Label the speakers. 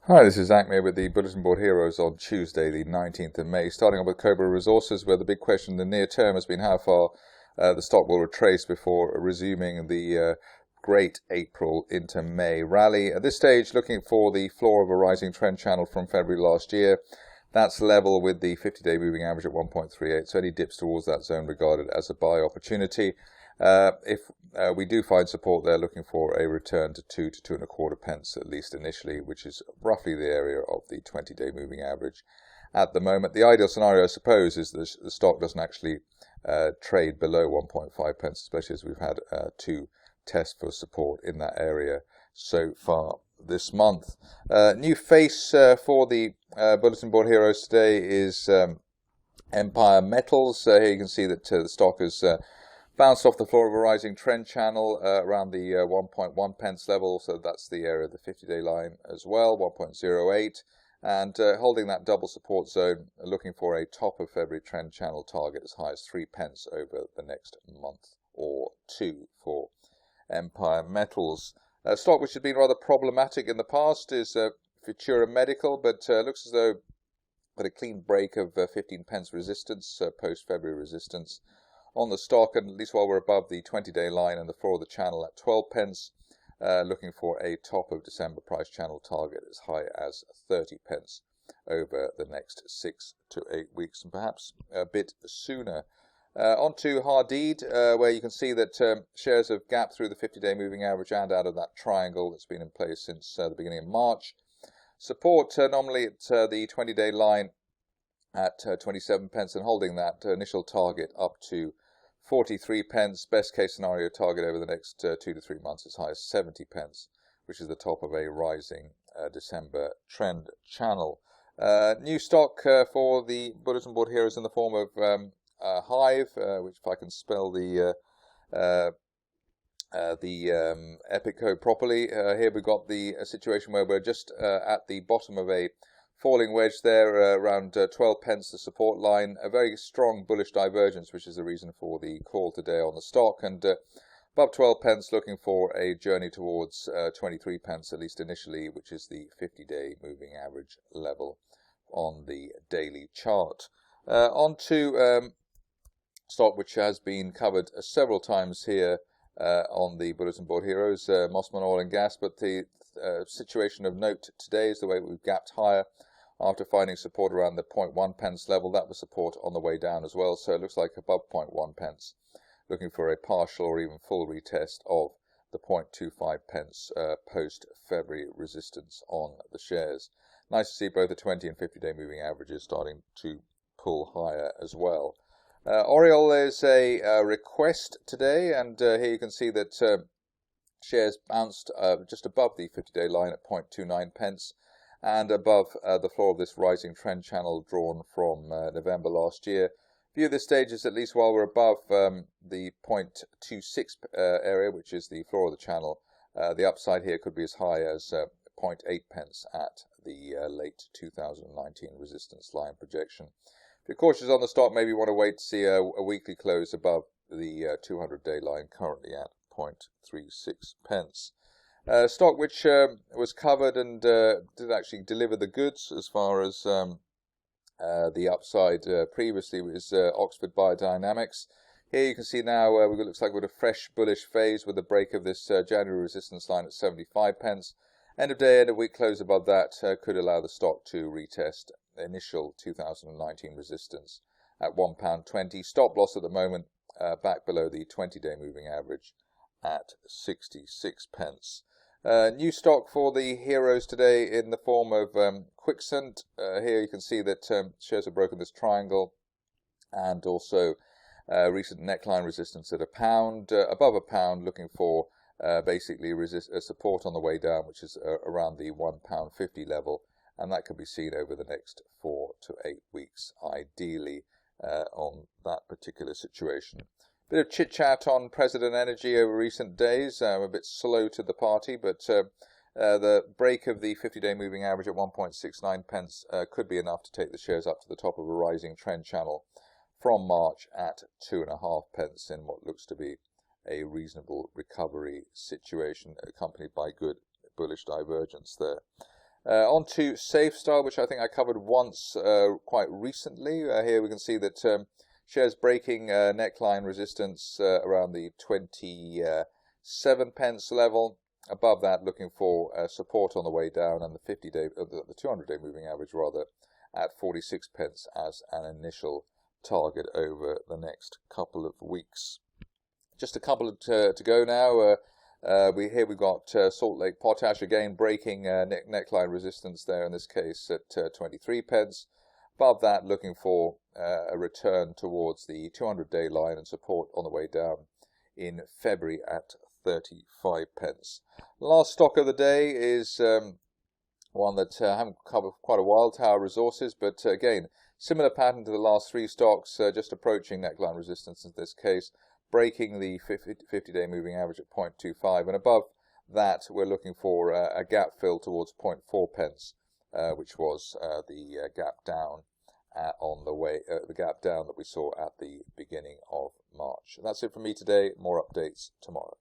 Speaker 1: Hi, this is Zak Mir with the Bulletin Board Heroes on Tuesday, the 19th of May. Starting off with Cobra Resources, where the big question in the near term has been how far the stock will retrace before resuming the great April into May rally. At this stage, looking for the floor of a rising trend channel from February last year. That's level with the 50-day moving average at 1.38, so any dips towards that zone regarded as a buy opportunity. If we do find support there, looking for a return to 2 to 2.25 pence at least initially, which is roughly the area of the 20-day moving average at the moment. The ideal scenario, I suppose, is that the stock doesn't actually trade below 1.5 pence, especially as we've had two tests for support in that area so far this month. New face for the Bulletin Board Heroes today is Empire Metals. Here you can see that the stock has bounced off the floor of a rising trend channel around the 1.1 pence level, so that's the area of the 50-day line as well, 1.08, and holding that double support zone, looking for a top of February trend channel target as high as 3 pence over the next month or two for Empire Metals. Stock which has been rather problematic in the past is Futura Medical, but looks as though got a clean break of 15 pence resistance, post-February resistance on the stock, and at least while we're above the 20-day line and the floor of the channel at 12 pence, looking for a top of December price channel target as high as 30 pence over the next 6 to 8 weeks, and perhaps a bit sooner. On to Hardide, where you can see that shares have gapped through the 50-day moving average and out of that triangle that's been in place since the beginning of March. Support nominally at the 20-day line at 27 pence and holding that initial target up to 43 pence. Best case scenario target over the next 2 to 3 months as high as 70 pence, which is the top of a rising December trend channel. New stock for the Bulletin Board Heroes in the form of Hyve, which if I can spell the epic code properly, here we've got the situation where we're just at the bottom of a falling wedge there, around 12 pence, the support line. A very strong bullish divergence, which is the reason for the call today on the stock. And above 12 pence, looking for a journey towards 23 pence, at least initially, which is the 50-day moving average level on the daily chart. On to stock which has been covered several times here on the Bulletin Board Heroes, Mosman Oil Gas, but the situation of note today is the way we've gapped higher after finding support around the 0.1 pence level. That was support on the way down as well, so it looks like above 0.1 pence, looking for a partial or even full retest of the 0.25 pence post-February resistance on the shares. Nice to see both the 20 and 50-day moving averages starting to pull higher as well. Oriole is a request today, and here you can see that shares bounced just above the 50-day line at 0.29 pence and above the floor of this rising trend channel drawn from November last year. View this stage is at least while we're above the 0.26 area, which is the floor of the channel. The upside here could be as high as 0.8 pence at the late 2019 resistance line projection. If you're cautious on the stock, maybe you want to wait to see a weekly close above the 200-day line, currently at 0.36 pence. Stock which was covered and did actually deliver the goods as far as the upside previously was Oxford Biodynamics. Here you can see now it looks like we've got a fresh bullish phase with the break of this January resistance line at 75 pence. End of day, end of week close above that could allow the stock to retest initial 2019 resistance at £1.20. Stop loss at the moment back below the 20-day moving average at 66 pence. New stock for the heroes today in the form of Quixant. Here you can see that shares have broken this triangle and also recent neckline resistance at £1, above £1, looking for basically support on the way down, which is around the £1.50 level, and that could be seen over the next 4 to 8 weeks, ideally, on that particular situation. Bit of chit-chat on President Energy over recent days. A bit slow to the party, but the break of the 50-day moving average at 1.69 pence could be enough to take the shares up to the top of a rising trend channel from March at 2.5 pence in what looks to be a reasonable recovery situation, accompanied by good bullish divergence there. On to Safestyle, which I think I covered once quite recently. Here we can see that shares breaking neckline resistance around the 27 pence level. Above that, looking for support on the way down, and the 50-day, the 200-day moving average rather, at 46 pence as an initial target over the next couple of weeks. Just a couple to go now. We've got Salt Lake Potash again breaking neckline resistance there, in this case at 23 pence. Above that, looking for a return towards the 200-day line and support on the way down in February at 35 pence. Last stock of the day is one that I haven't covered for quite a while, Tower Resources, but again, similar pattern to the last three stocks, just approaching neckline resistance in this case, breaking the 50-day moving average at 0.25, and above that we're looking for a gap fill towards 0.4 pence, which was the gap down the gap down that we saw at the beginning of March. And that's it from me today. More updates tomorrow.